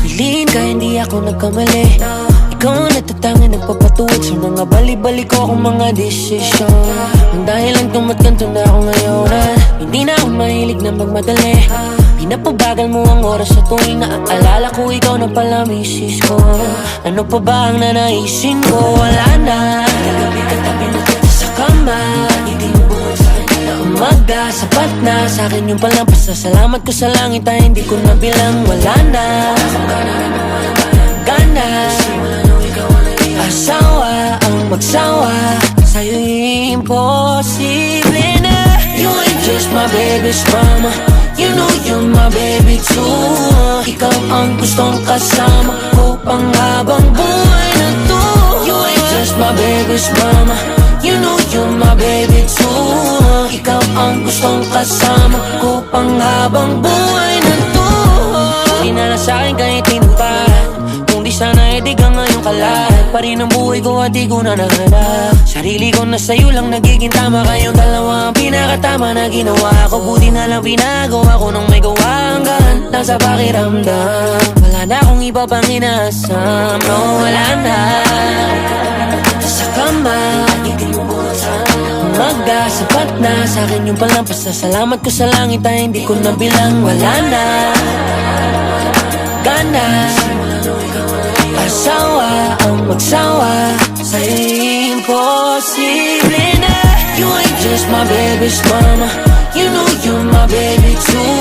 Piliin ka, hindi ako nagkamali. Ikaw ang natatangin, nagpapatuwid sa mga bali-bali ko akong mga desisyon. Ang dahilan kung ba't ganito na ako ngayon, hindi na ako mahilig na magmadali. Pinapabagal mo ang oras sa tuwing naaalala ko ikaw na pala misis ko. Ano pa ba ang nanaisin ko? Wala na. Kagabi katabi na kita sa kama, hindi mo buwan sa akin na umaga. Sapat na sa akin yung palang pasasalamat ko sa langit ay hindi ko nabilang. Wala na gana, asawa ang magsawa. Sa'yo'y imposible na. You ain't just my baby's mama, you know you're my baby too. Ikaw ang gustong kasama ko panghabang buhay na to. You ain't just my baby's mama, you know you're my baby too. Ikaw ang gustong kasama ko panghabang buhay na to. Hindi na lang sa'kin kahit tinupan, kung di sana di ka ngayong kalat. Pa rin ang buhay ko at di ko na nahanap. Sarili ko na sa'yo lang nagiging tama. Kayong dalawa ang pinakatama na ginawa ko. Buti na lang pinagawa ko nung may gawa hanggang lang sa pakiramdam. Wala na akong iba pang inaasam. No, wala na. Sa kama, umaga, sapat na sa akin yung palang pasasalamat ko sa langit ay hindi ko nabilang. Wala na gana, asawa ang magsawa. Sa'yo'y imposible na. You ain't just my baby's mama, you know you're my baby too.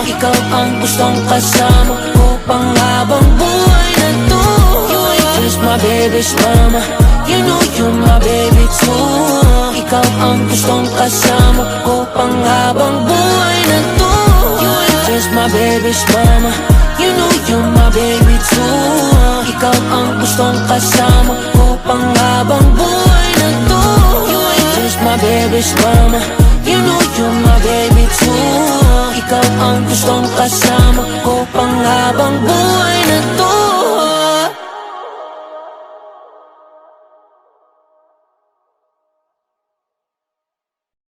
Ikaw ang gustong kasama ko panghabang buhay na to. You ain't just my baby's mama, you know you're my baby too. Ikaw ang gustong kasama ko panghabang buhay na to. You ain't just my baby's mama, you know you're my baby too. Ikaw ang gustong kasama ko panghabang buhay na to. You ain't just my baby's mama, you know you're my baby too. Ikaw ang gustong kasama ko panghabang buhay na to.